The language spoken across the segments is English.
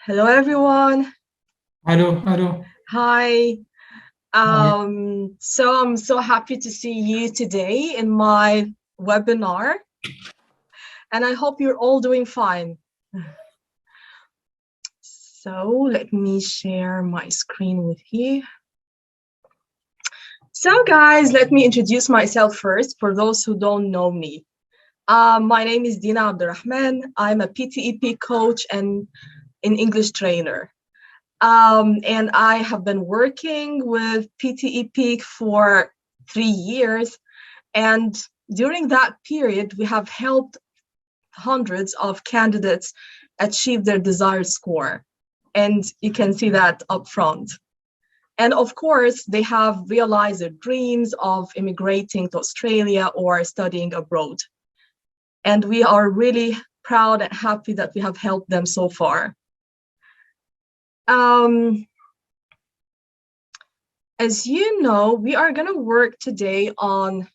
Hello, everyone. Hello, hello. Hi. Hi. So I'm so happy to see you today in my webinar, and I hope you're all doing fine. So let me share my screen with you. So guys, let me introduce myself first for those who don't know me. My name is Dina Abdurrahman. I'm a PTEP coach and an English trainer. And I have been working with PTEP for 3 years. And during that period, we have helped hundreds of candidates achieve their desired score. And you can see that up front. And of course, they have realized their dreams of immigrating to Australia or studying abroad. And we are really proud and happy that we have helped them so far. As you know, we are going to work today on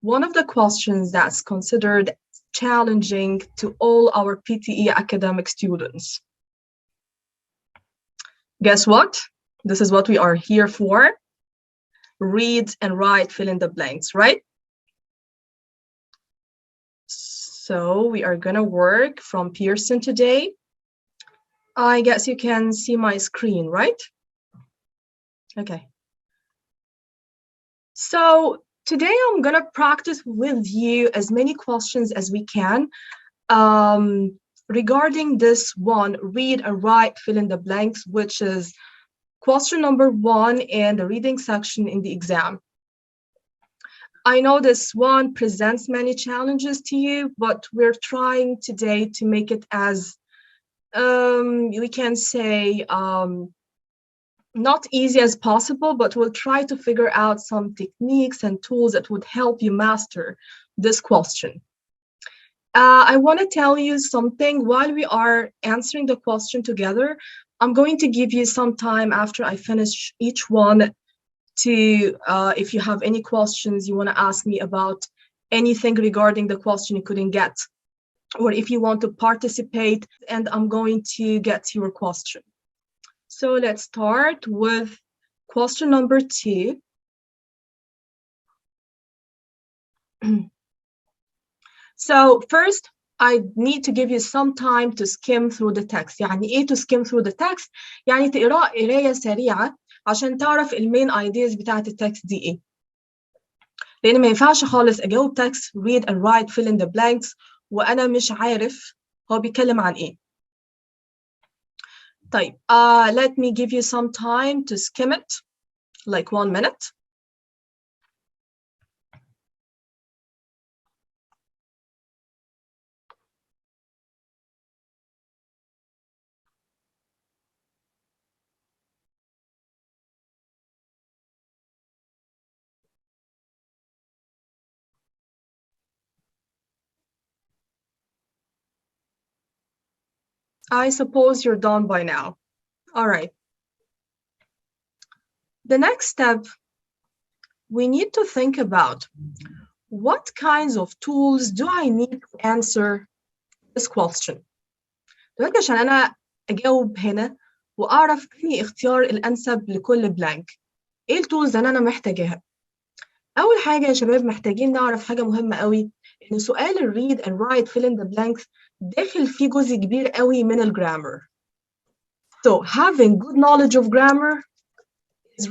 one of the questions that's considered challenging to all our PTE academic students. Guess what? This is what we are here for. Read and write, fill in the blanks, right? So we are going to work from Pearson today. I guess you can see my screen, right? Okay. So today I'm going to practice with you as many questions as we can regarding this one, read and write, fill in the blanks, which is question number 1 in the reading section in the exam. I know this one presents many challenges to you, but we're trying today to make it as, we can say, not easy as possible, but we'll try to figure out some techniques and tools that would help you master this question. I want to tell you something. While we are answering the question together, I'm going to give you some time after I finish each one to, if you have any questions you want to ask me about anything regarding the question you couldn't get, or if you want to participate, and I'm going to get to your question. So let's start with question number 2. So first, I need to give you some time to skim through the text. يعني إيه to skim through the text؟ يعني تقرأ قراية سريعة عشان تعرف المين ideas بتاعت التكست دي إيه. لأن ما ينفعش خالص أجاوب text read and write fill in the blanks وأنا مش عارف هو بيتكلم عن إيه. طيب, let me give you some time to skim it, like 1 minute. I suppose you're done by now. All right. The next step, we need to think about what kinds of tools do I need to answer this question. دلوقتي عشان أنا أجاوب هنا وأعرف أنهي اختيار الأنسب لكل بلانك. إيه التولز اللي أنا محتاجاها؟ أول حاجة يا شباب محتاجين نعرف حاجة مهمة قوي، إن سؤال الread and write fill in the blanks داخل فيه جزء كبير قوي من الجرامر. So having good knowledge of grammar is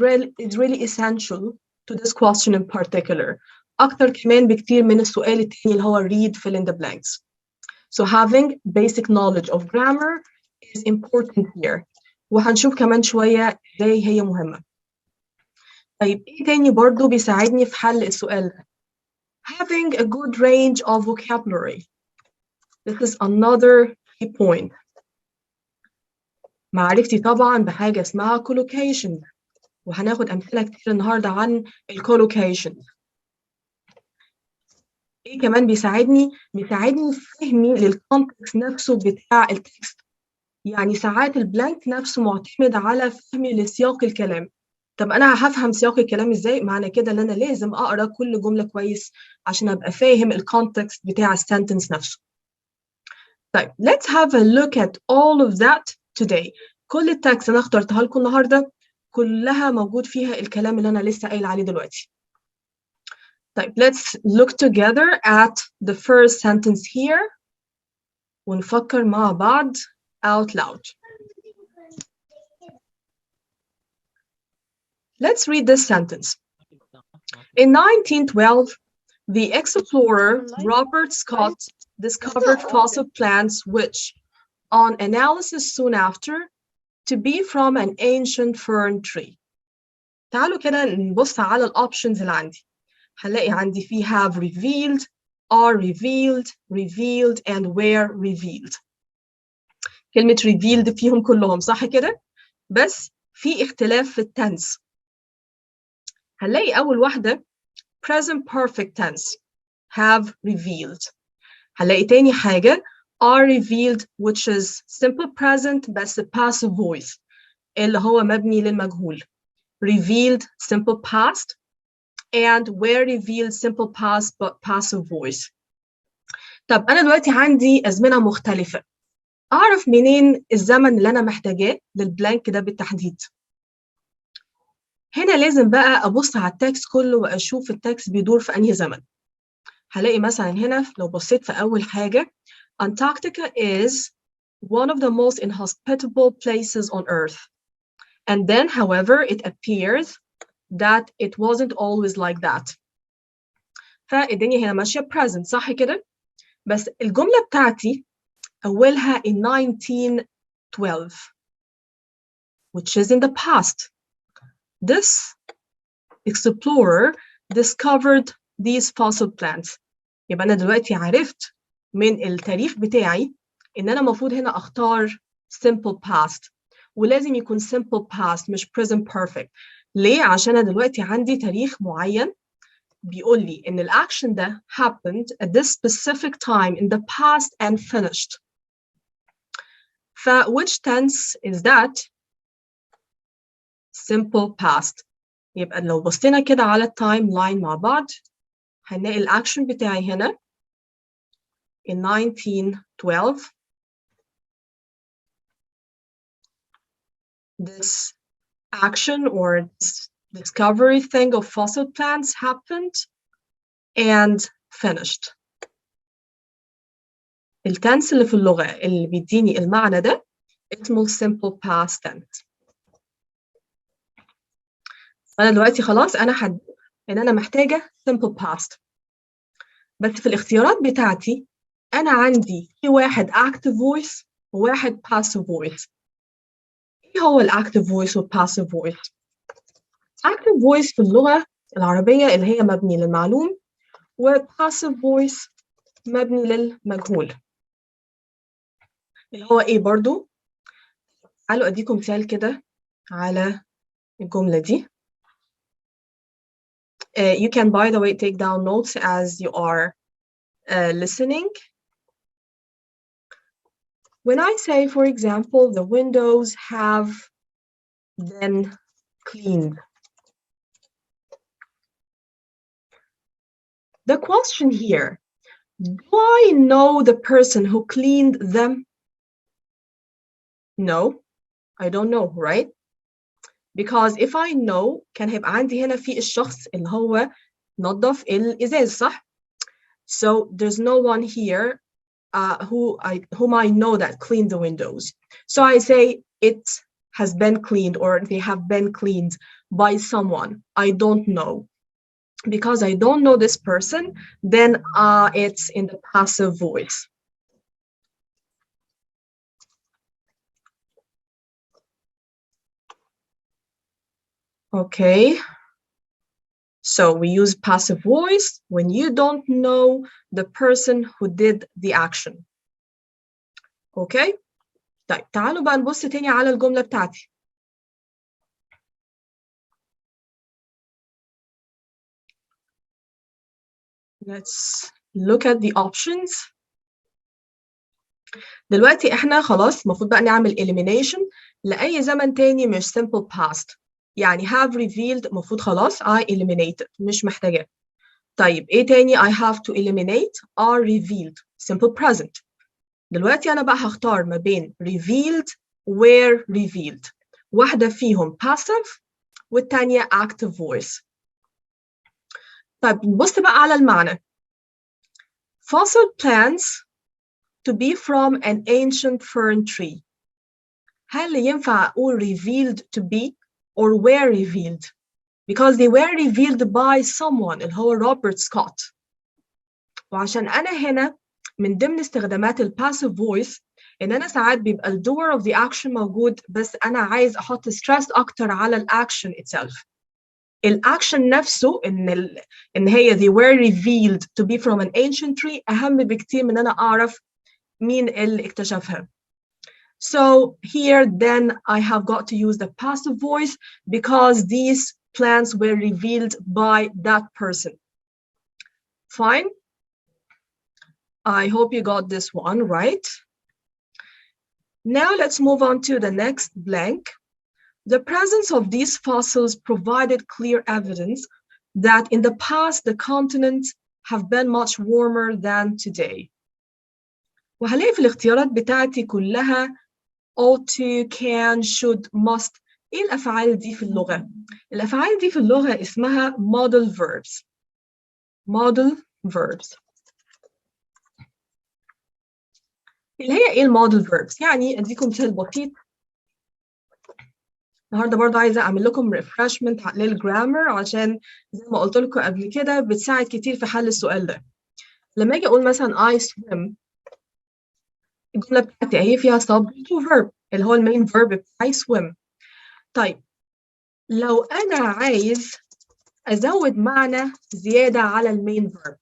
really essential to this question in particular. أكتر كمان بكتير من السؤال التاني اللي هو read fill in the blanks. So having basic knowledge of grammar is important here. وهنشوف كمان شوية ازاي هي مهمة. طيب ايه تاني برضو بيساعدني في حل السؤال ده؟ Having a good range of vocabulary. This is another key point. معرفتي طبعا بحاجة اسمها collocation. وهناخد أمثلة كتير النهاردة عن الcollocation. ايه كمان بيساعدني في فهمي للكونتكست نفسه بتاع التكست. يعني ساعات البلانك نفسه معتمد على فهمي لسياق الكلام. طب أنا هفهم سياق الكلام إزاي؟ معنى كده إن أنا لازم أقرأ كل جملة كويس عشان أبقى فاهم الكونتكست بتاع السنتنس نفسه. طيب, let's have a look at all of that today. كل التاكس أنا اخترتها لكم النهاردة كلها موجود فيها الكلام اللي أنا لسه قايل عليه دلوقتي. طيب let's look together at the first sentence here ونفكر مع بعض out loud. Let's read this sentence. In 1912, the explorer Robert Scott discovered fossil plants which, on analysis soon after, to be from an ancient fern tree. تعالوا كده نبص على الأوبشنز اللي عندي. هنلاقي عندي فيه have revealed, are revealed, revealed, and were revealed. كلمة revealed فيهم كلهم صح كده؟ بس في اختلاف في التنس. هنلاقي أول واحدة present perfect tense have revealed. هنلاقي تاني حاجة are revealed which is simple present بس passive voice اللي هو مبني للمجهول. Revealed simple past and were revealed simple past but passive voice. طب أنا دلوقتي عندي أزمنة مختلفة. أعرف منين الزمن اللي أنا محتاجاه للبلانك ده بالتحديد؟ هنا لازم بقى أبص على التكست كله وأشوف التكست بيدور في أنهي زمن. هلاقي مثلا هنا لو بصيت في أول حاجة Antarctica is one of the most inhospitable places on Earth. And then, however, it appears that it wasn't always like that. فالدنيا هنا ماشية present صح كده؟ بس الجملة بتاعتي أولها in 1912 which is in the past. This explorer discovered these fossil plants. يبقى أنا دلوقتي عرفت من التاريخ بتاعي إن أنا المفروض هنا أختار simple past ولازم يكون simple past مش present perfect. ليه؟ عشان أنا دلوقتي عندي تاريخ معين بيقول لي إن الأكشن ده happened at this specific time in the past and finished. which tense is that? Simple past. يبقى لو بصينا كده على التايم لاين مع بعض هنلاقي الأكشن بتاعي هنا in 1912 this action or this discovery thing of fossil plants happened and finished. التنس اللي في اللغة اللي بيديني المعنى ده اسمه simple past tense. أنا دلوقتي خلاص أنا إن أنا محتاجة simple past. بس في الاختيارات بتاعتي أنا عندي في واحد active voice وواحد passive voice. إيه هو الactive voice والpassive voice؟ active voice في اللغة العربية اللي هي مبني للمعلوم وpassive voice مبني للمجهول. اللي هو إيه برضو؟ تعالوا أديكم مثال كده على الجملة دي. You can, by the way, take down notes as you are listening. When I say, for example, the windows have been cleaned. The question here, do I know the person who cleaned them? No, I don't know, right? Because if I know كان هيبقى عندي هنا في الشخص اللي هو نظف الإزاز صح؟ So there's no one here whom I know that cleaned the windows. So I say it has been cleaned or they have been cleaned by someone I don't know. Because I don't know this person, then it's in the passive voice. Okay. So we use passive voice when you don't know the person who did the action. Okay? طيب تعالوا بقى نبص تاني على الجملة بتاعتي. Let's look at the options. دلوقتي احنا خلاص المفروض بقى نعمل elimination لأي زمن تاني مش simple past. يعني have revealed المفروض خلاص I eliminated مش محتاجة. طيب ايه تاني I have to eliminate are revealed simple present. دلوقتي أنا بقى هختار ما بين revealed were revealed. واحدة فيهم passive والتانية active voice. طيب بص بقى على المعنى. Fossil plants to be from an ancient fern tree. هل ينفع أقول revealed to be or were revealed? Because they were revealed by someone اللي هو روبرت سكوت. وعشان أنا هنا من ضمن استخدامات passive voice إن أنا ساعات بيبقى ال doer of the action موجود بس أنا عايز أحط stress أكتر على ال action itself. الأكشن نفسه إن هي they were revealed to be from an ancient tree أهم بكتير من أنا أعرف مين اللي اكتشفها. So here then I have got to use the passive voice because these plants were revealed by that person. Fine. I hope you got this one right. Now let's move on to the next blank. The presence of these fossils provided clear evidence that in the past the continents have been much warmer than today. وهلاقي في الاختيارات بتاعتي كلها ought to, can, should, must. ايه الأفعال دي في اللغة؟ الأفعال دي في اللغة اسمها modal verbs. modal verbs. اللي هي ايه المودل verbs؟ يعني اديكم مثال بسيط. النهارده برضه عايزه اعمل لكم refreshment للجرامر عشان زي ما قلت لكم قبل كده بتساعد كتير في حل السؤال ده. لما اجي اقول مثلا I swim الجمله بتاعتي اهي فيها subject و verb اللي هو المين verb بتاعي swim. طيب لو انا عايز ازود معنى زياده على المين verb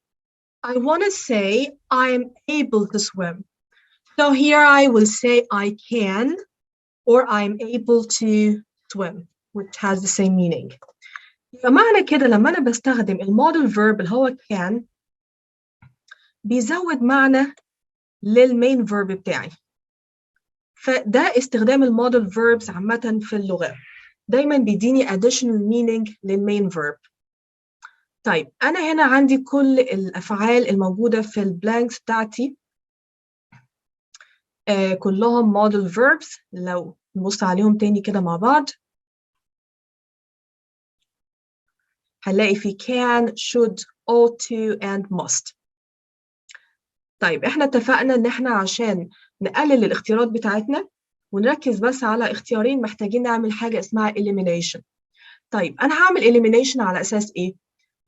I want to say I'm able to swim. So here I will say I can or I'm able to swim which has the same meaning. فمعنى كده لما أنا بستخدم المودل verb اللي هو can بيزود معنى للمين verb بتاعي. فده استخدام المودل verbs عامة في اللغة. دايما بيديني additional meaning للمين verb. طيب أنا هنا عندي كل الأفعال الموجودة في البلانكس بتاعتي كلهم model verbs. لو نبص عليهم تاني كده مع بعض هنلاقي في can, should, ought to and must. طيب احنا اتفقنا ان احنا عشان نقلل الاختيارات بتاعتنا ونركز بس على اختيارين محتاجين نعمل حاجة اسمها elimination. طيب انا هعمل elimination على اساس ايه؟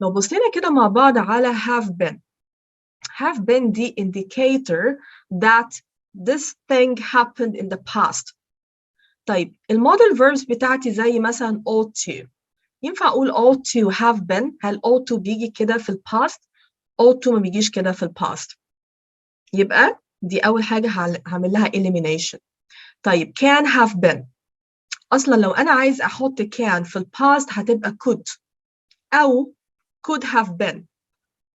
لو بصينا كده مع بعض على have been. have been دي indicator that this thing happened in the past. طيب المودل verbs بتاعتي زي مثلا ought to. ينفع أقول ought to have been؟ هل ought to بيجي كده في past؟ ought to ما بيجيش كده في past. يبقى دي أول حاجة هعمل لها elimination. طيب can have been. أصلا لو أنا عايز أحط can في past هتبقى could أو could have been.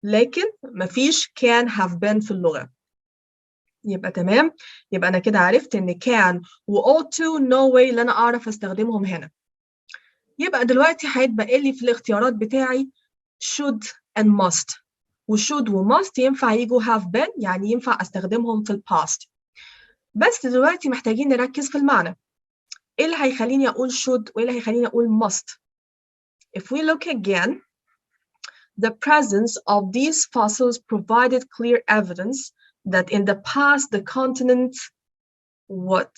لكن مفيش can have been في اللغة. يبقى تمام. يبقى أنا كده عرفت إن can و ought to no way اللي أنا أعرف أستخدمهم هنا. يبقى دلوقتي هيتبقى لي في الاختيارات بتاعي should and must. وshould و must ينفع يجوا have been يعني ينفع أستخدمهم في past. بس دلوقتي محتاجين نركز في المعنى. إيه اللي هيخليني أقول should وإيه اللي هيخليني أقول must؟ If we look again, the presence of these fossils provided clear evidence that in the past the continents what؟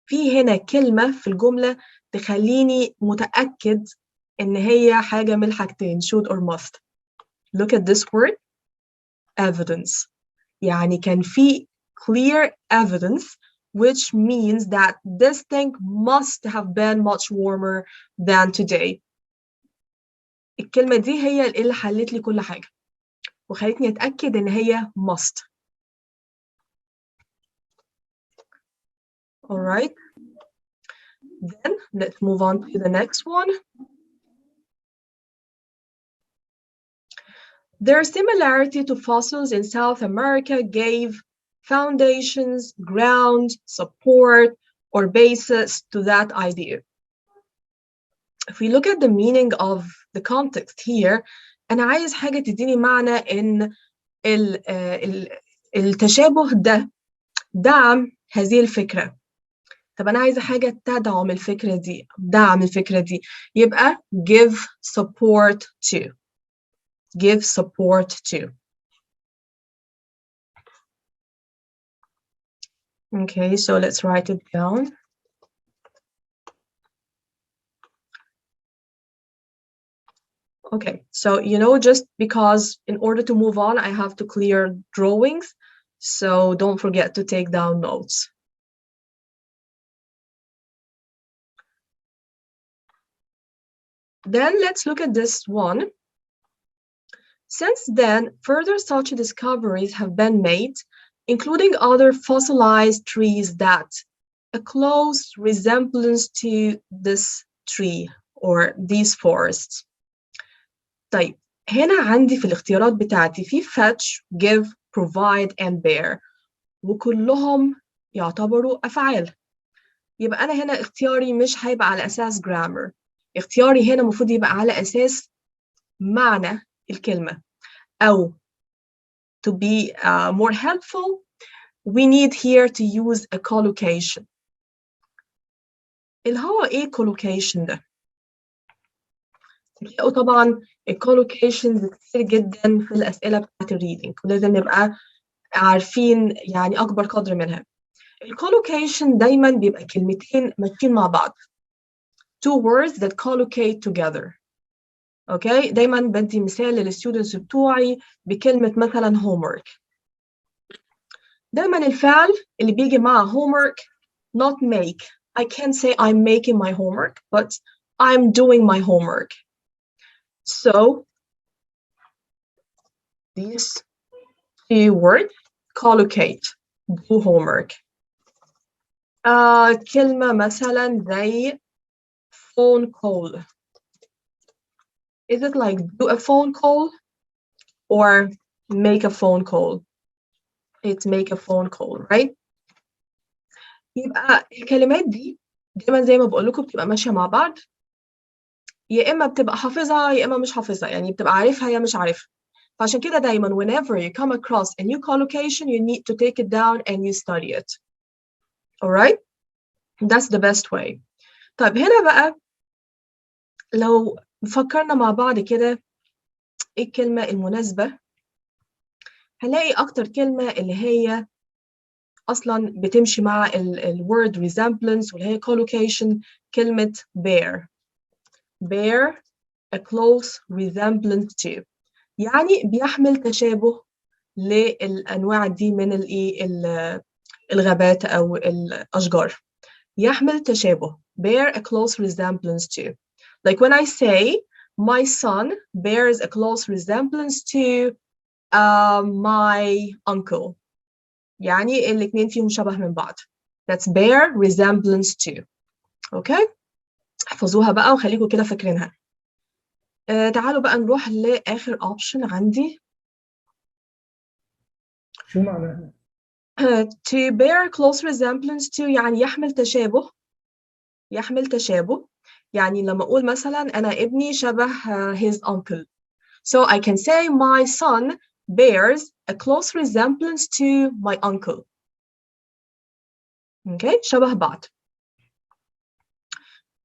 في هنا كلمة في الجملة تخليني متأكد إن هي حاجة من الحاجتين should or must. Look at this word evidence. يعني كان في clear evidence which means that this thing must have been much warmer than today. الكلمة دي هي اللي حلت لي كل حاجة وخلتني أتأكد إن هي must. All right. Then let's move on to the next one. Their similarity to fossils in South America gave foundations, ground, support, or basis to that idea. If we look at the meaning of the context here, أنا عايز حاجة تديني معنى إن التشابه ده دعم هذه الفكرة. طب أنا عايزة حاجة تدعم الفكرة دي، دعم الفكرة دي، يبقى give support to. Give support to. Okay, so let's write it down. Okay, so just because in order to move on, I have to clear drawings, so don't forget to take down notes. Then let's look at this one. Since then, further such discoveries have been made, including other fossilized trees that a close resemblance to this tree or these forests. طيب هنا عندي في الاختيارات بتاعتي في fetch, give, provide and bear وكلهم يعتبروا أفعال. يبقى أنا هنا اختياري مش هيبقى على أساس grammar. اختياري هنا المفروض يبقى على أساس معنى الكلمة. أو to be more helpful, we need here to use a collocation. اللي هو إيه collocation ده؟ تلاقوا طبعا الcollocations كتير جدا في الأسئلة بتاعت الريدنج ولازم نبقى عارفين يعني أكبر قدر منها. الcollocation دايما بيبقى كلمتين ماشيين مع بعض. Two words that collocate together. اوكي دايما بدي مثال للستودنتس بتوعي بكلمة مثلا homework. دايما الفعل اللي بيجي مع homework not make. I can't say I'm making my homework, but I'm doing my homework. So these two words collocate, do homework. كلمة مثلا زي phone call. Is it like do a phone call or make a phone call? It's make a phone call, right? يبقى الكلمات دي دايما زي ما بقول لكم بتبقى ماشية مع بعض، يا إما بتبقى حافظها يا إما مش حافظها، يعني بتبقى عارفها يا مش عارفها. فعشان كده دايما whenever you come across a new collocation you need to take it down and you study it. Alright? That's the best way. طيب هنا بقى لو فكرنا مع بعض كده إيه الكلمة المناسبة، هنلاقي أكتر كلمة اللي هي أصلاً بتمشي مع word resemblance واللي هي collocation كلمة bear. bear a close resemblance to. يعني بيحمل تشابه للأنواع دي من الغابات أو الأشجار. يحمل تشابه. bear a close resemblance to. Like when I say my son bears a close resemblance to my uncle. يعني الاثنين فيهم شبه من بعض. That's bear resemblance to. Okay? احفظوها بقى وخليكم كده فاكرينها. تعالوا بقى نروح لآخر option عندي. شو معناها؟ To bear close resemblance to يعني يحمل تشابه. يحمل تشابه. يعني لما أقول مثلا أنا ابني شبه his uncle. So I can say my son bears a close resemblance to my uncle. Okay? شبه بعض.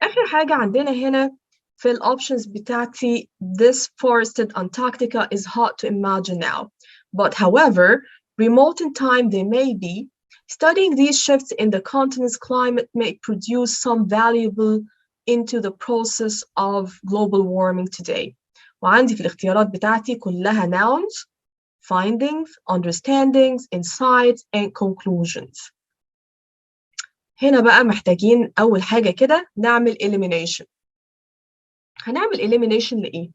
آخر حاجة عندنا هنا في الoptions بتاعتي this forested Antarctica is hard to imagine now. But however, remote in time they may be, studying these shifts in the continent's climate may produce some valuable into the process of global warming today. وعندي في الاختيارات بتاعتي كلها nouns, findings, understandings, insights, and conclusions. هنا بقى محتاجين أول حاجة كده نعمل elimination. هنعمل elimination لإيه؟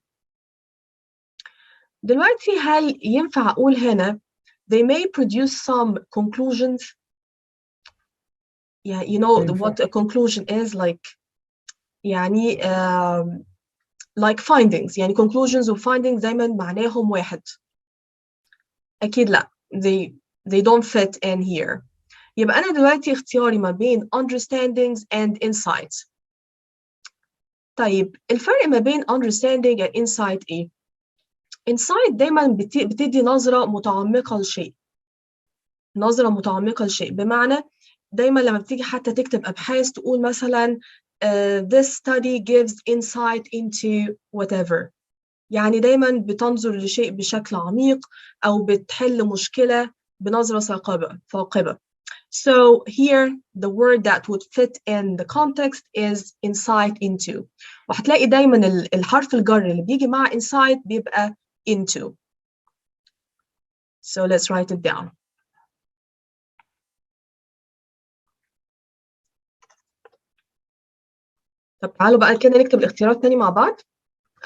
دلوقتي هل ينفع أقول هنا they may produce some conclusions? Yeah, you know what a conclusion is like. يعني like findings. يعني conclusions و findings دايما معناهم واحد. أكيد لا. They don't fit in here. يبقى أنا دلوقتي اختياري ما بين understandings and insights. طيب الفرق ما بين understanding and insight إيه؟ insight دايما بتدي نظرة متعمقة لشيء. نظرة متعمقة لشيء بمعنى دايما لما بتيجي حتى تكتب أبحاث تقول مثلا this study gives insight into whatever، يعني دايما بتنظر لشيء بشكل عميق أو بتحل مشكلة بنظرة ثاقبة. So here the word that would fit in the context is insight into، وهتلاقي دايما الحرف الجر اللي بيجي مع insight بيبقى into. So let's write it down. طب تعالوا بقى كده نكتب الاختيارات تاني مع بعض.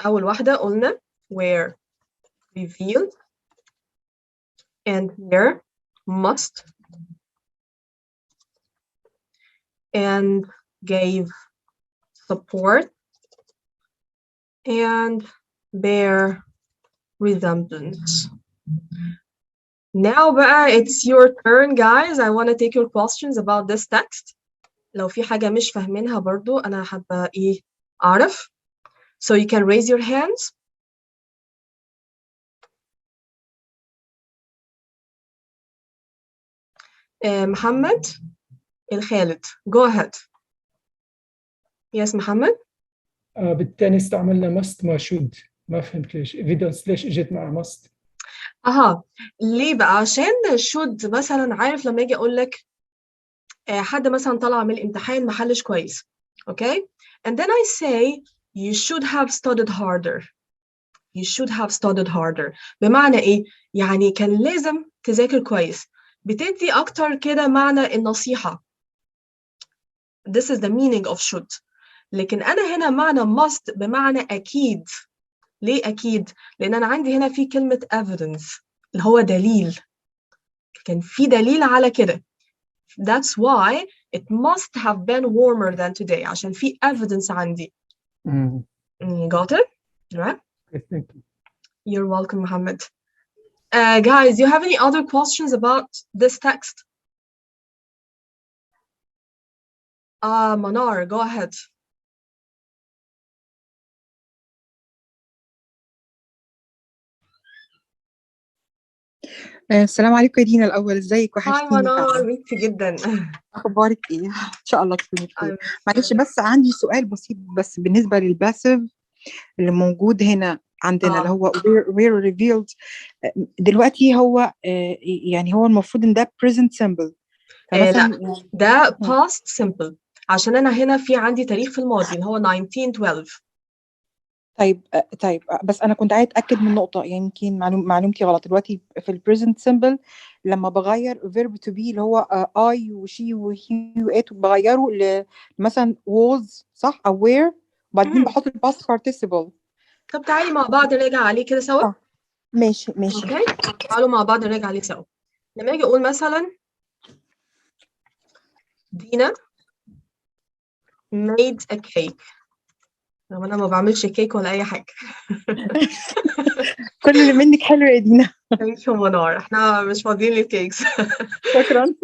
أول واحدة قلنا where revealed and where must and gave support and bear resemblance. Now بقى it's your turn guys. I want to take your questions about this text. لو في حاجة مش فاهمينها برضو أنا حابة إيه أعرف. So you can raise your hands. محمد الخالد. Go ahead. Yes محمد. بالتالي استعملنا must ما should. ما فهمت ليش evidence ليش اجت مع must. أها ليه بقى؟ عشان should مثلا عارف لما أجي أقول لك حد مثلا طلع من الامتحان ما حلش كويس. Okay? And then I say you should have studied harder. You should have studied harder. بمعنى إيه؟ يعني كان لازم تذاكر كويس. بتدي أكتر كده معنى النصيحة. This is the meaning of should. لكن أنا هنا معنى must بمعنى أكيد. ليه أكيد؟ لأن أنا عندي هنا في كلمة evidence اللي هو دليل. كان في دليل على كده. That's why it must have been warmer than today. عشان في evidence عندي. Got it? Right? Okay, thank you. You're welcome, Mohammed. Guys, do you have any other questions about this text? Manar, go ahead. السلام عليكم يا دينا. الأول ازيك؟ Hi وحشتيني Manar, فعلا. ميرسي جدا. أخبارك إيه؟ إن شاء الله تكوني بخير. معلش بس عندي سؤال بسيط بس بالنسبة للباسيف اللي موجود هنا عندنا اللي هو where revealed. دلوقتي هو يعني هو المفروض إن ده present simple. لا ده past simple عشان أنا هنا في عندي تاريخ في الماضي اللي هو 1912. طيب بس أنا كنت عايز أتأكد من نقطة، يعني يمكن معلومتي غلط. دلوقتي في ال present simple لما بغير verb to be اللي هو I وشي وهي وإت بغيره مثلا was صح أو were وبعدين بحط ال past participle. طب تعالي مع بعض نراجع عليه كده سوا. ماشي. اوكي تعالوا مع بعض نراجع عليه سوا. لما اجي اقول مثلا دينا made a cake. انا ما بعملش كيك ولا اي حاجه. كل اللي منك حلو يا دينا. ثانك يو منار، احنا مش فاضيين للكيكس. شكرا.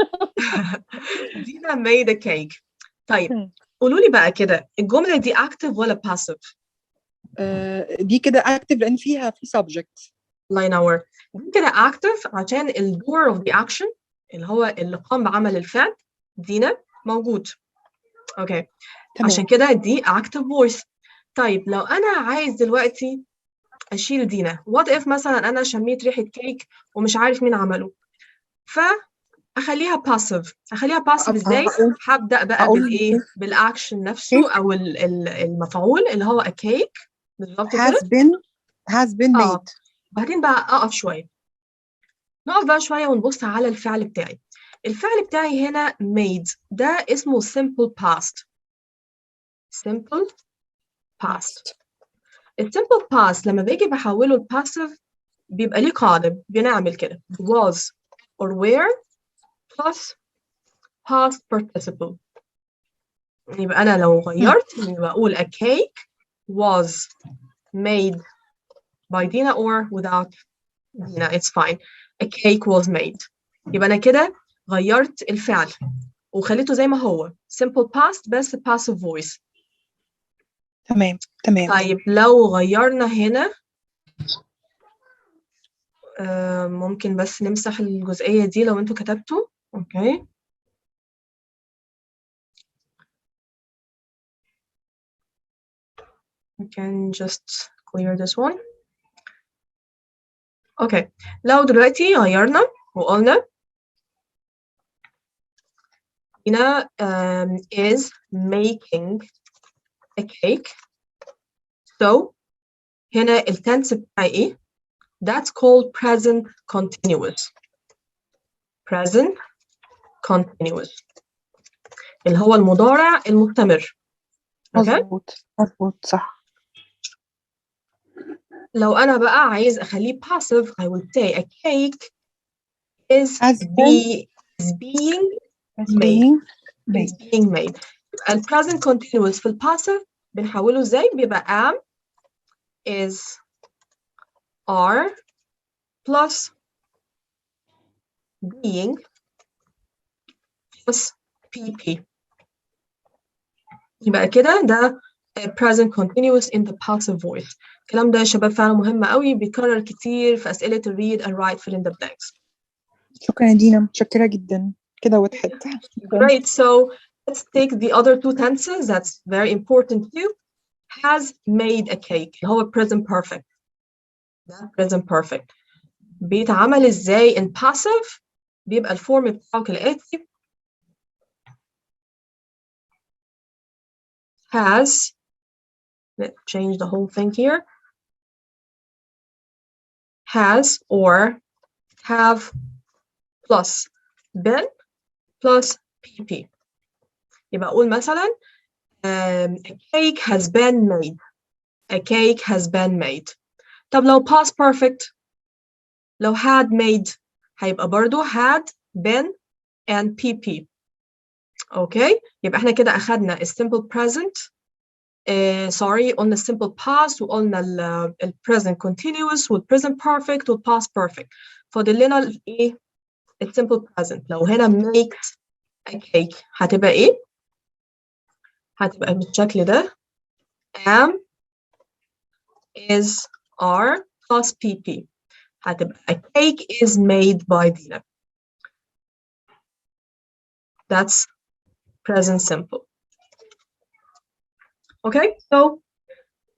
دينا made a cake. طيب قولوا لي بقى كده الجمله دي active ولا passive؟ دي كده active لان فيها في subject. الله ينور. دي كده active عشان ال doer of the action اللي هو اللي قام بعمل الفعل دينا موجود. اوكي تمام. عشان كده دي active voice. طيب لو انا عايز دلوقتي اشيل دينا، what if مثلا انا شميت ريحه كيك ومش عارف مين عمله، فاخليها passive. اخليها passive ازاي؟ هبدا بقى بالايه؟ بالاكشن نفسه او المفعول اللي هو a cake بالظبط كده. has been made. بعدين بقى اقف شويه، نقف بقى شويه ونبص على الفعل بتاعي. الفعل بتاعي هنا made ده اسمه simple past. simple past. الsimple past لما باجي بحوله الباسيف بيبقى ليه قاعدة بنعمل كده was or were plus past participle. يبقى أنا لو غيرت يبقى أقول a cake was made by Dina or without Dina, it's fine. A cake was made. يبقى أنا كده غيرت الفعل وخليته زي ما هو simple past بس passive voice. تمام. طيب لو غيرنا هنا ممكن بس نمسح الجزئية دي لو انتوا كتبتوا. اوكي We can just clear this one. Okay. لو دلوقتي غيرنا وقلنا Ina is making a cake. So هنا التنس بتاعي ايه؟ That's called present continuous. Present continuous. اللي هو المضارع المستمر. مظبوط صح. لو أنا بقى عايز أخليه passive, I would say a cake is being made. ال present continuous في الpassive بنحوله ازاي؟ بيبقى am is are plus being plus PP. يبقى كده ده present continuous in the passive voice. الكلام ده يا شباب فعلا مهم قوي، بيتكرر كتير في أسئلة read and write fill in the blanks. شكرا يا دينا، متشكرة جدا كده وضحت. Great, so let's take the other two tenses that's very important too. Has made a cake اللي هو present perfect. ده present perfect. بيتعمل ازاي in passive؟ بيبقى الفورم بتاعه كالآتي: has, let's change the whole thing here, has or have plus been plus PP. يبقى أقول مثلا a cake has been made. A cake has been made. طب لو past perfect، لو had made هيبقى برضو had been and PP. اوكي، يبقى احنا كده اخدنا الsimple present قلنا simple past وقلنا ال present continuous وال present perfect وال past perfect. فاضل لنا الايه؟ الsimple present. لو هنا make a cake هتبقى ايه؟ هتبقى بالشكل ده: am is are plus PP. هتبقى a cake is made by Dina. That's present simple. Okay, so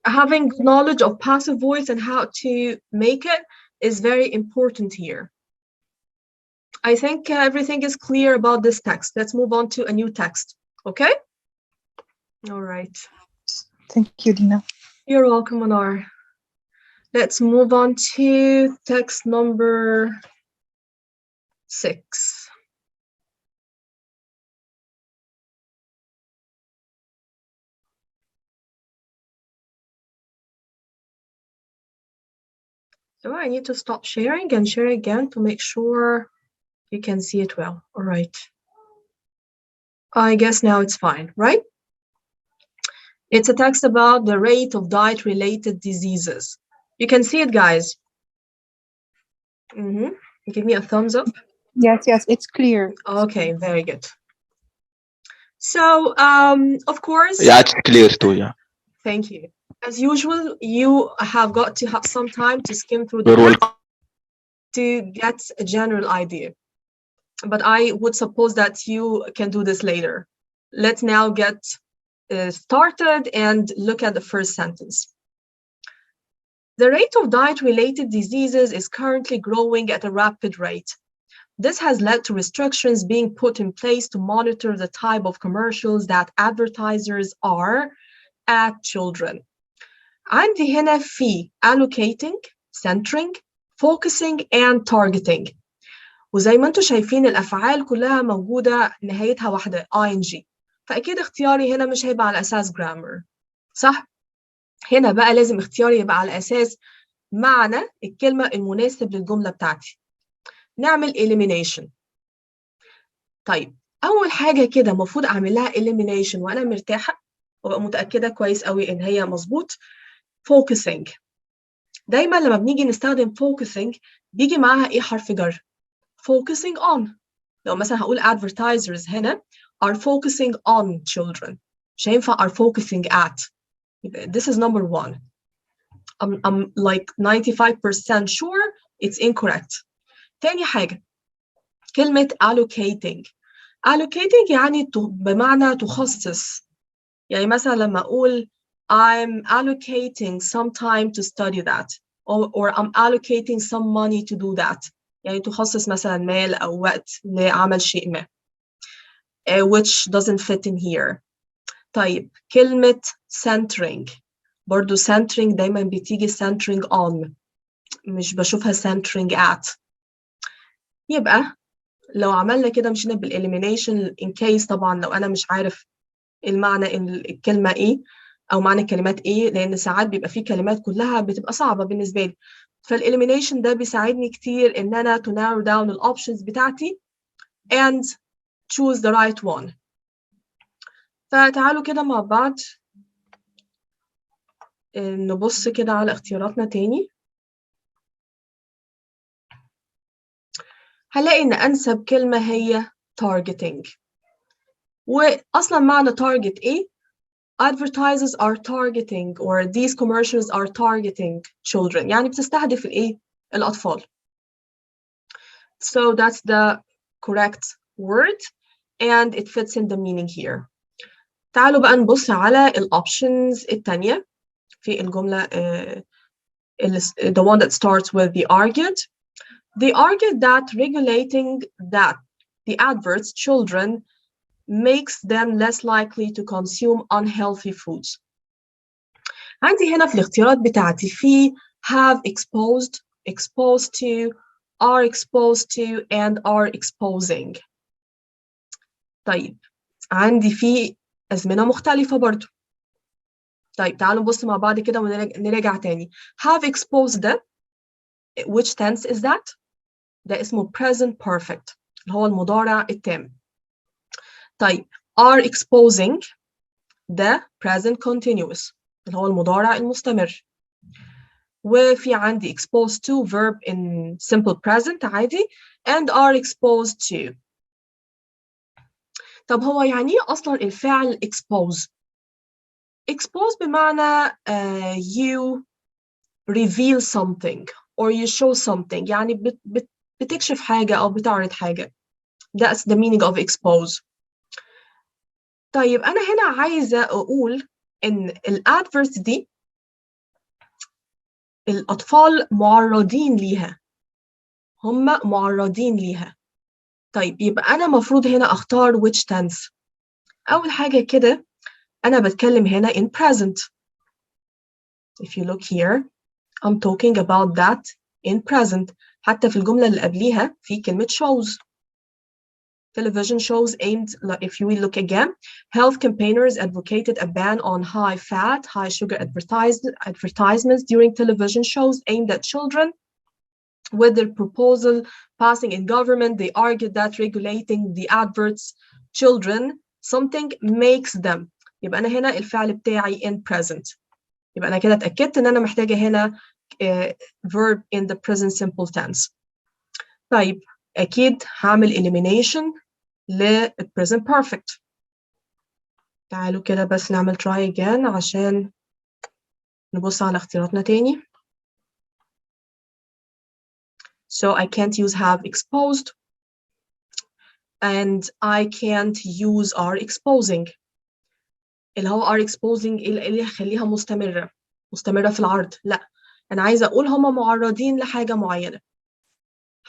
having knowledge of passive voice and how to make it is very important here. I think everything is clear about this text. Let's move on to a new text. Okay? All right. Thank you, Dina. You're welcome, Anar. Let's move on to text number 6. So I need to stop sharing and share again to make sure you can see it well. All right. I guess now it's fine, right? It's a text about the rate of diet-related diseases. You can see it, guys. Give me a thumbs up. Yes, it's clear. Okay, very good. So, of course. Yeah, it's clear too, yeah. Thank you. As usual, you have got to have some time to skim through the text to get a general idea. But I would suppose that you can do this later. Let's now get started and look at the first sentence. The rate of diet-related diseases is currently growing at a rapid rate. This has led to restrictions being put in place to monitor the type of commercials that advertisers are at children. عندي هنا في allocating, centering, focusing and targeting. وزي ما انتم شايفين الأفعال كلها موجودة نهايتها واحدة ing. فأكيد اختياري هنا مش هيبقى على أساس grammar. صح؟ هنا بقى لازم اختياري يبقى على أساس معنى الكلمة المناسب للجملة بتاعتي. نعمل elimination. طيب أول حاجة كده المفروض أعمل لها elimination وأنا مرتاحة وأبقى متأكدة كويس قوي إن هي مظبوط. focusing. دايما لما بنيجي نستخدم focusing بيجي معاها إيه حرف جر؟ focusing on. لو مثلا هقول advertisers هنا are focusing on children. مش هينفع are focusing at. This is number one. I'm like 95% sure it's incorrect. تاني حاجة كلمة allocating. allocating يعني بمعنى تخصص. يعني مثلا لما أقول I'm allocating some time to study that, or I'm allocating some money to do that. يعني تخصص مثلا مال أو وقت لعمل شيء ما. Which doesn't fit in here. طيب كلمة centering، برضو centering دايما بتيجي centering on، مش بشوفها centering at. يبقى لو عملنا كده مشينا بالelimination in case، طبعا لو أنا مش عارف المعنى الكلمة إيه أو معنى الكلمات إيه، لأن ساعات بيبقى فيه كلمات كلها بتبقى صعبة بالنسبة لي، فالelimination ده بيساعدني كتير إن أنا to narrow down the options بتاعتي and choose the right one. فتعالوا كده مع بعض نبص كده على اختياراتنا تاني. هنلاقي إن أنسب كلمة هي targeting. وأصلا معنى target إيه؟ advertisers are targeting or these commercials are targeting children، يعني بتستهدف الإيه؟ الأطفال. So that's the correct word and it fits in the meaning here. تعالوا بقى نبص على الأوبشنز التانية في الجملة the one that starts with the argued. They argued that regulating that the adverts children makes them less likely to consume unhealthy foods. عندي هنا في الاختيارات بتاعتي في have exposed, exposed to, are exposed to, and are exposing. طيب عندي في أزمنة مختلفة برضو. طيب تعالوا نبص مع بعض كده ونرجع تاني. have exposed ده which tense is that؟ ده اسمه present perfect اللي هو المضارع التام. طيب are exposing ده present continuous اللي هو المضارع المستمر. وفي عندي exposed to verb in simple present عادي and are exposed to. طب هو يعني ايه اصلا الفعل expose؟ expose بمعنى you reveal something or you show something، يعني بتكشف حاجة أو بتعرض حاجة. That's the meaning of expose. طيب أنا هنا عايزة أقول إن الادفيرس دي الأطفال معرضين ليها، هم معرضين ليها. طيب يبقى أنا مفروض هنا أختار which tense. أول حاجة كده أنا بتكلم هنا in present. If you look here I'm talking about that in present. حتى في الجملة اللي قبليها في كلمة shows. Television shows aimed, if you look again, health campaigners advocated a ban on high-fat, high-sugar advertisements during television shows aimed at children. With their proposal passing in government, they argued that regulating the adverts children something makes them. يبقى أنا هنا الفعل بتاعي in present. يبقى أنا كده اتأكدت إن أنا محتاجة هنا verb in the present simple tense. طيب أكيد هعمل elimination ل present perfect. تعالوا كده بس نعمل try again عشان نبص على اختياراتنا تاني. So I can't use have exposed and I can't use are exposing. اللي هو are exposing اللي يخليها مستمرة في العرض. لا أنا عايزة أقول هما معرضين لحاجة معينة.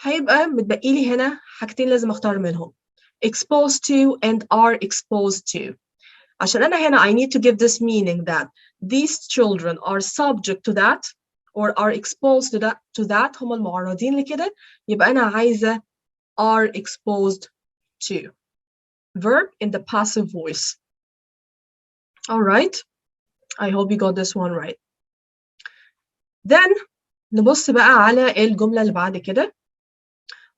هيبقى متبقي لي هنا حاجتين لازم أختار منهم exposed to and are exposed to. عشان أنا هنا I need to give this meaning that these children are subject to that or are exposed to that هم المعرضين لكده. يبقى أنا عايزة are exposed to verb in the passive voice. All right, I hope you got this one right. Then نبص بقى على الجملة اللي بعد كده.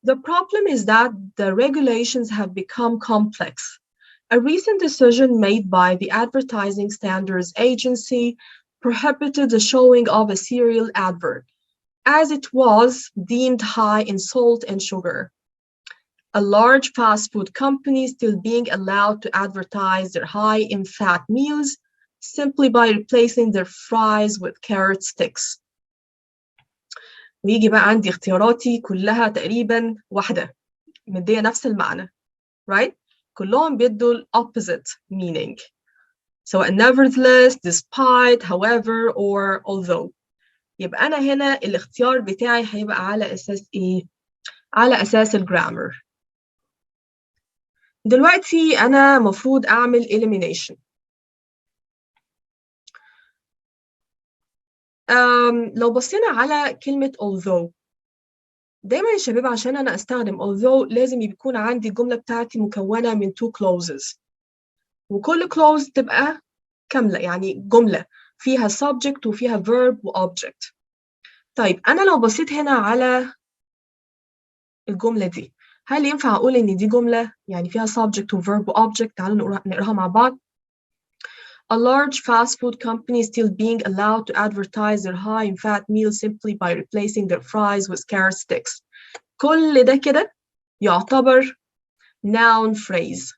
The problem is that the regulations have become complex. A recent decision made by the Advertising Standards Agency prohibited the showing of a cereal advert, as it was deemed high in salt and sugar. A large fast food company still being allowed to advertise their high in fat meals simply by replacing their fries with carrot sticks. ويجي بقى عندي اختياراتي كلها تقريبا واحدة مدية نفس المعنى right؟ كلهم بيدوا opposite meaning. سواء nevertheless, despite, however, or although. يبقى أنا هنا الاختيار بتاعي هيبقى على أساس إيه؟ على أساس الجرامر. دلوقتي أنا مفروض أعمل elimination. لو بصينا على كلمة although، دايما يا شباب عشان أنا أستخدم although لازم يكون عندي الجملة بتاعتي مكونة من 2 clauses، وكل clause تبقى كاملة، يعني جملة فيها subject وفيها verb وobject. طيب أنا لو بصيت هنا على الجملة دي، هل ينفع أقول إن دي جملة يعني فيها subject و verb و object؟ تعالوا نقراها مع بعض. A large fast food company is still being allowed to advertise their high in fat meals simply by replacing their fries with carrot sticks. كل ده كده يعتبر noun phrase،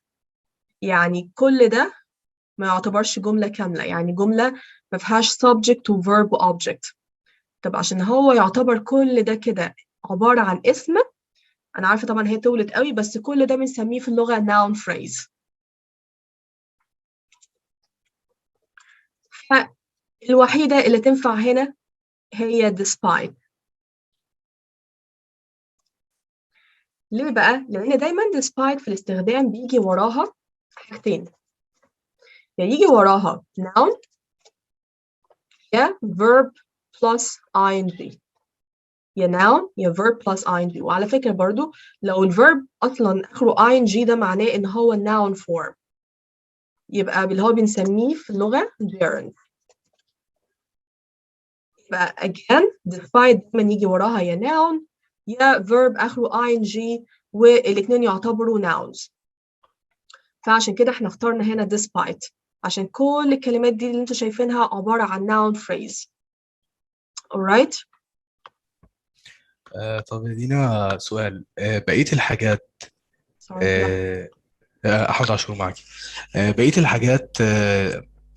يعني كل ده ما يعتبرش جملة كاملة، يعني جملة ما فيهاش subject و verb و object. طب عشان هو يعتبر كل ده كده عبارة عن اسم، أنا عارفة طبعا هي طولت قوي، بس كل ده بنسميه في اللغة noun phrase. فالوحيدة اللي تنفع هنا هي despite. ليه بقى؟ لأن دايما despite في الاستخدام بيجي وراها حاجتين، يا يجي وراها noun يا verb plus ing، يا noun يا verb plus ing. وعلى فكرة برضو لو الverb أصلا آخره ing ده معناه إن هو noun form، يبقى اللي هو بنسميه في اللغة gerund. يبقى again despite دايما يجي وراها يا noun يا verb آخره ing، والاتنين يعتبروا nouns. فعشان كده احنا اخترنا هنا despite عشان كل الكلمات دي اللي انتوا شايفينها عبارة عن noun phrase. alright. طب يدينا سؤال. بقية الحاجات أحمد عاشور معاكي. بقية الحاجات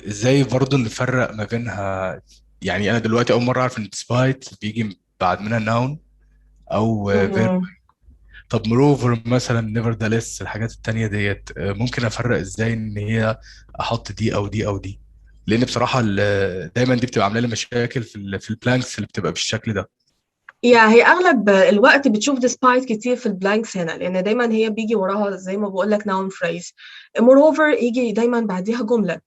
إزاي برضه نفرق ما بينها؟ يعني أنا دلوقتي أول مرة أعرف إن despite بيجي بعد منها noun أو verb. طب moreover مثلا nevertheless الحاجات التانية ديت ممكن أفرق إزاي إن هي أحط دي أو دي أو دي؟ لأن بصراحة دايما دي بتبقى عاملة لي مشاكل في البلانكس اللي بتبقى بالشكل ده. هي أغلب الوقت بتشوف despite كتير في البلانكس هنا، لأن دايما هي بيجي وراها زي ما بقول لك noun phrase. moreover يجي دايما بعديها جملة.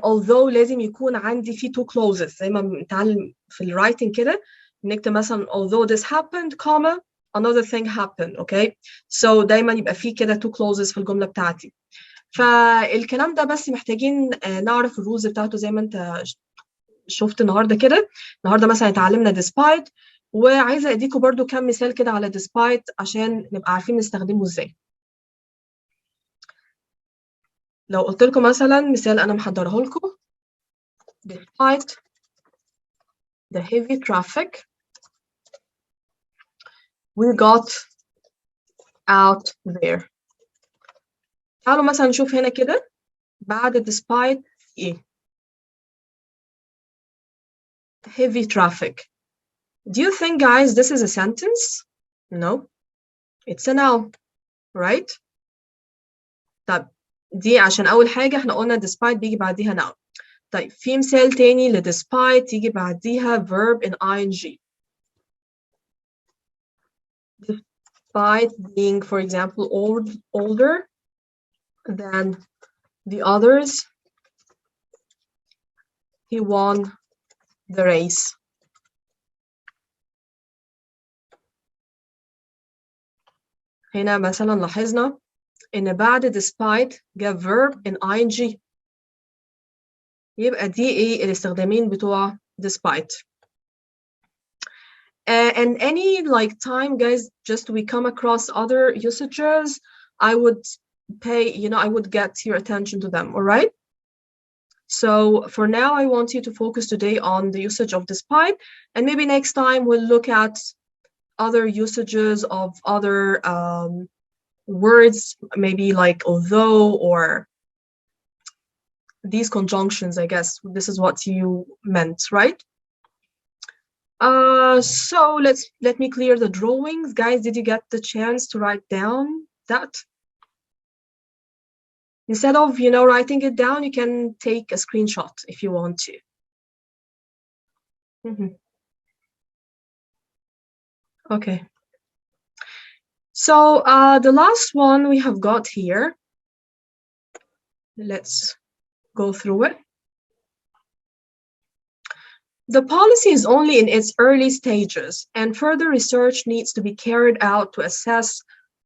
although لازم يكون عندي فيه two clauses زي ما بنتعلم في الرايتنج كده، نكتب مثلا although this happened comma another thing happened. okay so دايما يبقى فيه كده two clauses في الجملة بتاعتي. فالكلام ده بس محتاجين نعرف الرولز بتاعته زي ما انت شفت النهارده كده. النهارده مثلا اتعلمنا despite، وعايزه اديكم برضو كام مثال كده على despite عشان نبقى عارفين نستخدمه ازاي. لو قلت لكم مثلا مثال انا محضره لكم، despite the heavy traffic we got out there. تعالوا مثلا نشوف هنا كده بعد despite ايه. heavy traffic. Do you think guys this is a sentence? No, it's a noun, right? طب دي عشان أول حاجة احنا قلنا despite بيجي بعديها noun. طيب في مثال تاني ل despite يجي بعديها verb in ing. Despite being for example older than the others, he won the race. هنا مثلا لاحظنا إن بعد despite جاء verb in ing، يبقى دي إيه الاستخدامين بتوع despite. And any like time guys just we come across other usages, I would I would get your attention to them. All right, so for now I want you to focus today on the usage of despite, and maybe next time we'll look at other usages of other words, maybe like although or these conjunctions. I guess this is what you meant, right? So let me clear the drawings. Guys, did you get the chance to write down that? Instead of, writing it down, you can take a screenshot if you want to. Okay. So the last one we have got here, let's go through it. The policy is only in its early stages, and further research needs to be carried out to assess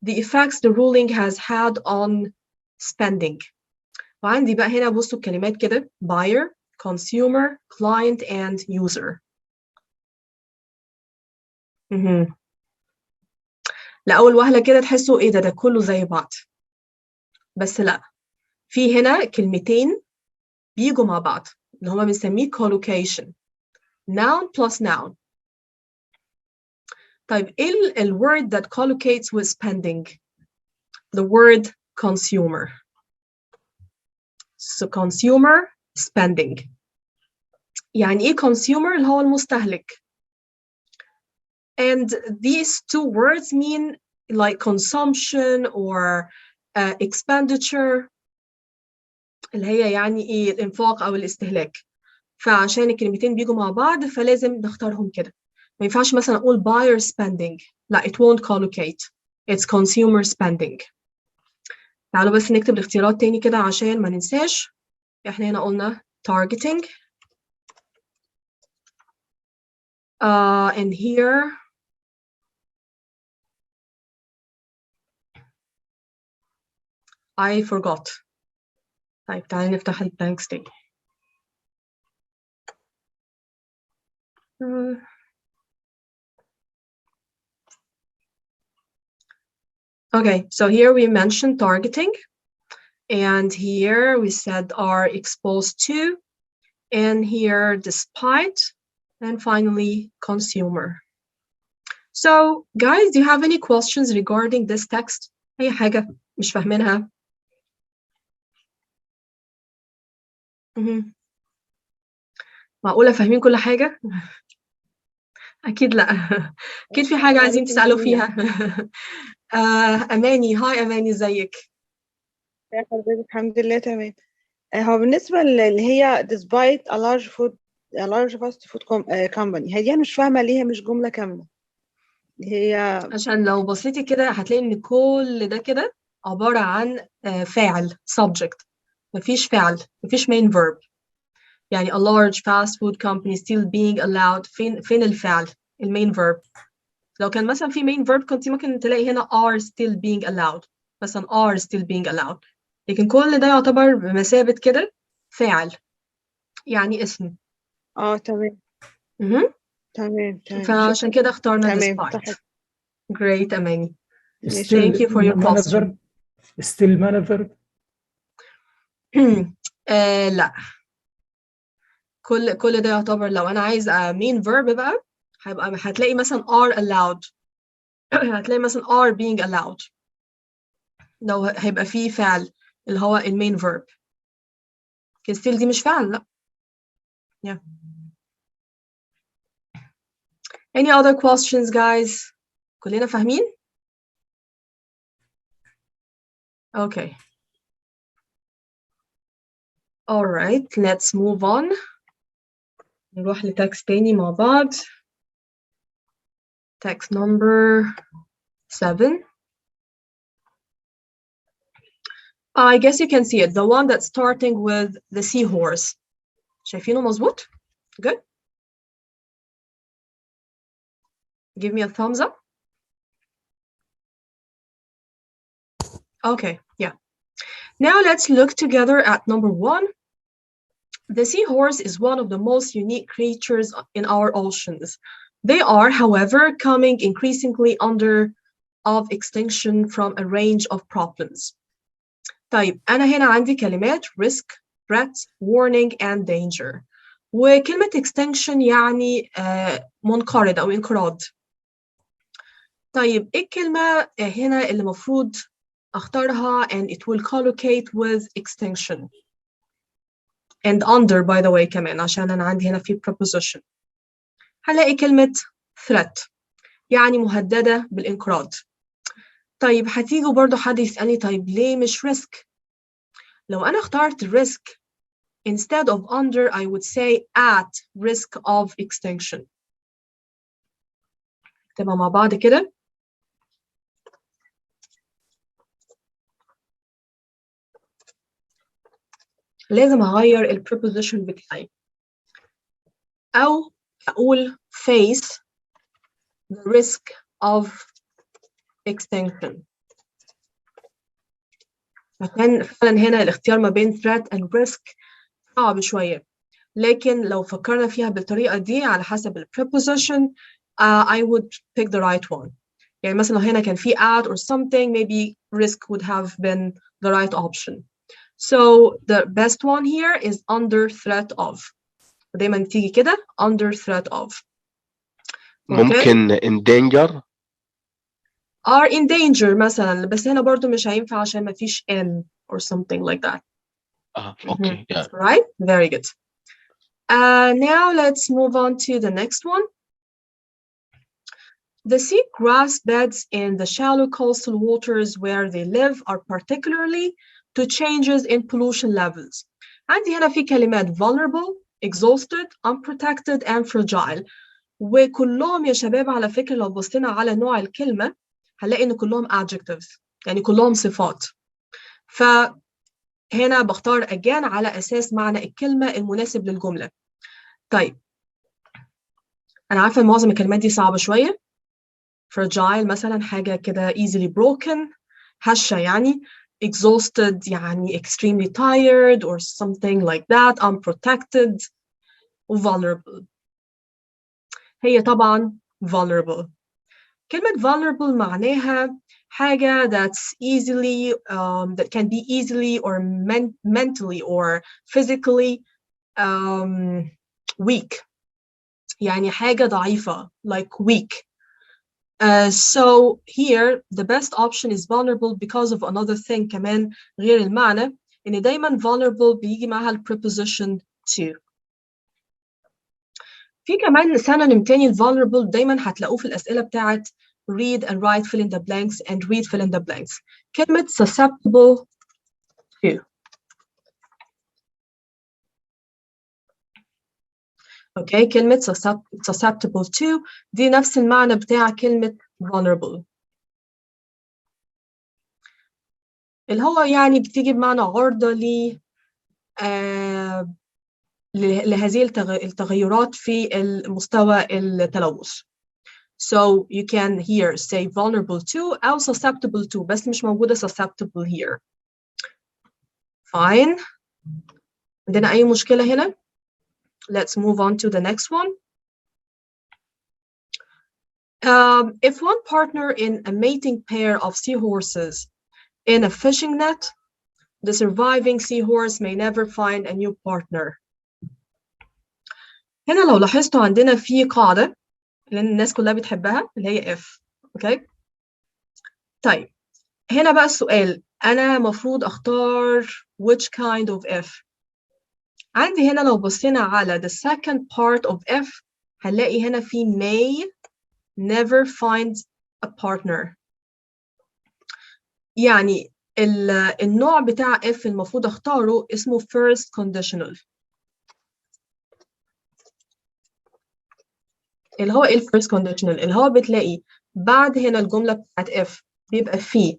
the effects the ruling has had on spending. وعندي بقى هنا بصوا الكلمات كده: buyer, consumer, client, and user. لأول وهلة كده تحسوا إيه ده كله زي بعض، بس لأ، في هنا كلمتين بيجوا مع بعض اللي هما بنسميه collocation. Noun plus noun. طيب إيه word that collocates with spending? The word consumer. So consumer, spending. يعني إيه consumer؟ اللي هو المستهلك. And these two words mean like consumption or expenditure، اللي هي يعني إيه الإنفاق أو الاستهلاك. فعشان الكلمتين بيجوا مع بعض فلازم نختارهم كده. ما ينفعش مثلا أقول buyer spending، لا it won't collocate. It's consumer spending. تعالوا بس نكتب الاختيارات تاني كده عشان ما ننساش. احنا هنا قلنا targeting. And here I forgot. طيب تعالي نفتح البلانكس تاني. Okay, so here we mentioned targeting, and here we said are exposed to, and here despite, and finally consumer. So guys, do you have any questions regarding this text? أي حاجة مش فاهمينها؟ معقولة فاهمين كل حاجة؟ أكيد لأ. أكيد في حاجة عايزين تسألوا فيها. أماني، هاي أماني، ازيك؟ الحمد لله تمام. هو بالنسبة اللي هي despite a large fast food company، هي دي أنا مش فاهمة ليه هي مش جملة كاملة. هي عشان لو بصيتي كده هتلاقي إن كل ده كده عبارة عن فاعل subject، مفيش فعل، مفيش main verb. يعني a large fast food company still being allowed، فين الفعل؟ المين verb. لو كان مثلا في main verb كنت ممكن تلاقي هنا are still being allowed، مثلا are still being allowed. لكن كل ده يعتبر بمثابة كده فاعل، يعني اسم. تمام. تمام. فعشان كده اخترنا تمام. despite. Great أماني. Still Thank you for your question. Still manner verb. لا، كل ده يعتبر لو أنا عايز main verb بقى هتلاقي مثلا are allowed. هتلاقي مثلا are being allowed. لو هيبقى فيه فعل اللي هو المين verb. still دي مش فعل، لا. Yeah. Any other questions guys؟ كلنا فاهمين؟ Okay. All right, let's move on. نروح لتكست تاني مع بعض. Text number 7. I guess you can see it. The one that's starting with the seahorse. شايفينه مظبوط؟ Good. Give me a thumbs up. Okay, yeah. Now let's look together at number 1. The seahorse is one of the most unique creatures in our oceans. They are, however, coming increasingly of extinction from a range of problems. طيب أنا هنا عندي كلمات risk, threat, warning, and danger. وكلمة extinction يعني منقرض أو انقراض. طيب إيه الكلمة هنا اللي مفروض أختارها and it will collocate with extinction and under by the way كمان عشان أنا عندي هنا في preposition. هلاقي كلمة threat يعني مهددة بالانقراض. طيب هتيجوا برضو حد يسألني طيب ليه مش risk؟ لو أنا اخترت risk instead of under I would say at risk of extinction. تبقى مع بعض كده. لازم أغير ال preposition بتاعي أو أقول face the risk of extinction. عشان فعلا هنا الاختيار ما بين threat and risk صعب شوية، لكن لو فكرنا فيها بالطريقة دي على حسب ال preposition I would pick the right one. يعني مثلا هنا كان في at or something, maybe risk would have been the right option. So the best one here is under threat of. دايما تيجي كده under threat of. ممكن in danger are in danger مثلا، بس هنا برضو مش هينفع عشان ما فيش in or something like that. okay, yeah. Right? Very good. Now let's move on to the next one. The sea grass beds in the shallow coastal waters where they live are particularly to changes in pollution levels. عندي هنا في كلمات vulnerable, exhausted, unprotected, and fragile. وكلهم يا شباب على فكرة لو بصينا على نوع الكلمة هنلاقي إن كلهم adjectives، يعني كلهم صفات. فهنا بختار again على أساس معنى الكلمة المناسب للجملة. طيب أنا عارفة إن معظم الكلمات دي صعبة شوية. fragile مثلا حاجة كده easily broken، هشة يعني. exhausted يعني extremely tired or something like that. unprotected vulnerable. هي طبعا vulnerable. كلمة vulnerable معناها حاجة that's easily that can be easily or mentally or physically weak. يعني حاجة ضعيفة like weak. So here the best option is vulnerable because of another thing كمان غير المعنى إن دايما vulnerable بيجي معها ال preposition to. في كمان synonym تاني vulnerable دايما هتلاقوه في الأسئلة بتاعت read and write fill in the blanks and read fill in the blanks. كلمة susceptible to. Okay, كلمة susceptible to دي نفس المعنى بتاع كلمة vulnerable. اللي هو يعني بتيجي بمعنى عرضة لهذه التغيرات في المستوى التلوث. So you can here say vulnerable to أو susceptible to، بس مش موجودة susceptible here. Fine. عندنا أي مشكلة هنا؟ Let's move on to the next one. If one partner in a mating pair of seahorses in a fishing net, the surviving seahorse may never find a new partner. هنا لو لاحظتوا عندنا في قاعدة اللي الناس كلها بتحبها اللي هي if. Okay. طيب هنا بقى السؤال، أنا مفروض أختار which kind of if. عندي هنا لو بصينا على the second part of if هنلاقي هنا في may never find a partner. يعني النوع بتاع if المفروض اختاره اسمه first conditional. اللي هو ايه first conditional؟ اللي هو بتلاقي بعد هنا الجملة بتاعت if بيبقى فيه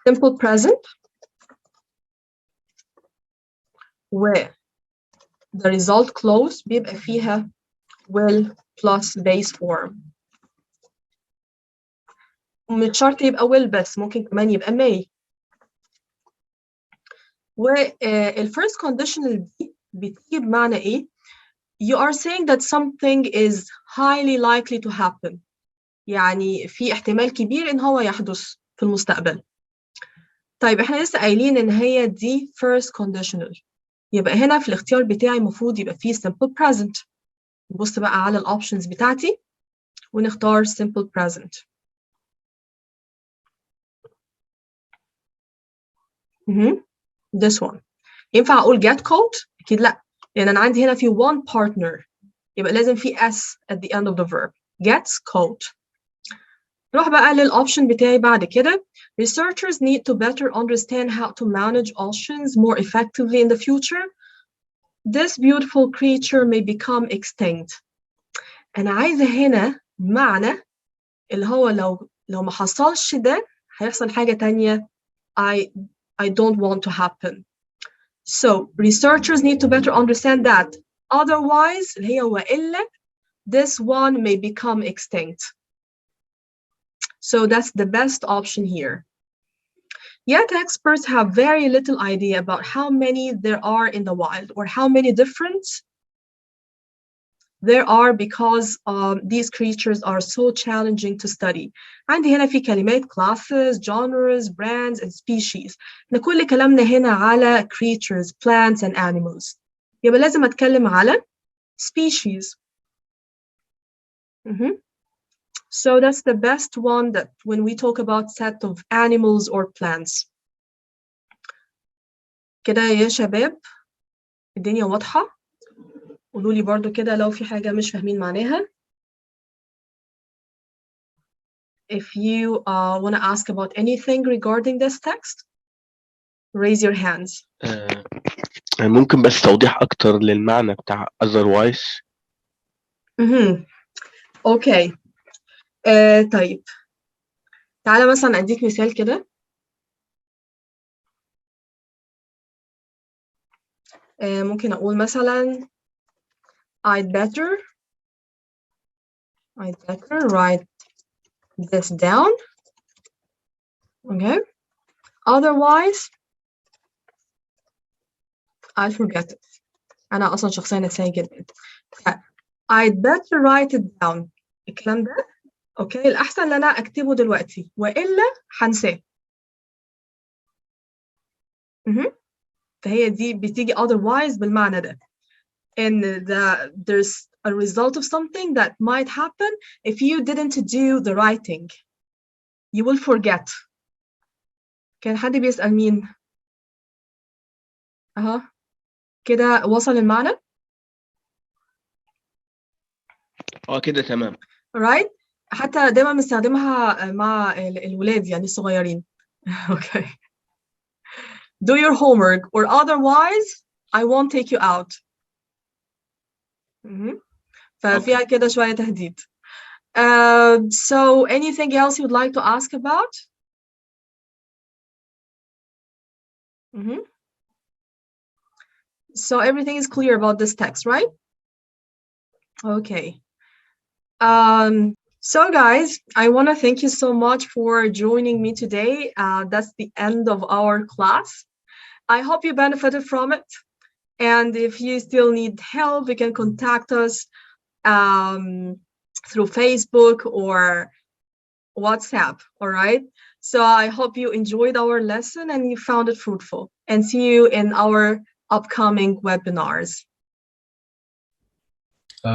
simple present و the result clause بيبقى فيها will plus base form. مش شرط يبقى will بس، ممكن كمان يبقى may. والfirst conditional دي بتيجي بمعنى ايه؟ You are saying that something is highly likely to happen. يعني في احتمال كبير ان هو يحدث في المستقبل. طيب احنا لسه قايلين ان هي دي first conditional، يبقى هنا في الاختيار بتاعي المفروض يبقى فيه simple present. نبص بقى على الاوبشنز بتاعتي ونختار simple present. This one. ينفع اقول get caught؟ اكيد لا، لان انا عندي هنا في one partner، يبقى لازم في s at the end of the verb. Gets caught. نروح بقى للأوبشن بتاعي بعد كده. Researchers need to better understand how to manage oceans more effectively in the future. This beautiful creature may become extinct. أنا عايزة هنا معنى اللي هو لو ما حصلش ده هيحصل حاجة تانية I don't want to happen. So researchers need to better understand that. Otherwise اللي هي وإلا this one may become extinct. So that's the best option here. Yet experts have very little idea about how many there are in the wild or how many different there are because these creatures are so challenging to study. عندي هنا في كلمات classes, genres, brands, and species. إحنا كل كلامنا هنا على creatures, plants, and animals. يبقى لازم أتكلم على species. So that's the best one that when we talk about set of animals or plants. كده يا شباب الدنيا واضحة؟ قولوا لي برضو كده لو في حاجة مش فاهمين معناها. If you want to ask about anything regarding this text, raise your hands. ممكن بس توضيح أكتر للمعنى بتاع otherwise. Okay. طيب تعالى مثلا أديك مثال كده. ممكن أقول مثلا I'd better write this down. Okay. Otherwise I'll forget it. أنا أصلا شخصيا نسية جدا. I'd better write it down. الكلام ده أوكي الأحسن إن أنا أكتبه دلوقتي وإلا هنساه. فهي دي بتيجي otherwise بالمعنى ده. And there's a result of something that might happen if you didn't do the writing. You will forget. كان حد بيسأل مين؟ كده وصل المعنى؟ كده تمام. Right? حتى دايما بنستخدمها مع الولاد يعني الصغيرين. Okay. Do your homework or otherwise I won't take you out. ففيها كده شوية تهديد. So anything else you'd like to ask about? So everything is clear about this text, right? Okay. So guys, I want to thank you so much for joining me today. That's the end of our class. I hope you benefited from it. And if you still need help, you can contact us through Facebook or WhatsApp, all right? So I hope you enjoyed our lesson and you found it fruitful. And see you in our upcoming webinars.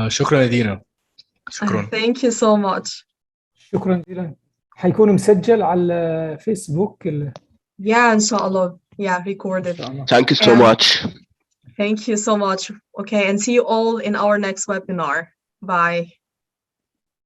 شكرا يا دينا. شكرا. Thank you so much. شكرا جزيلا. حيكون مسجل على فيسبوك Yeah, inshallah. Yeah, recorded. Thank you so much. Thank you so much. Okay, and see you all in our next webinar. Bye.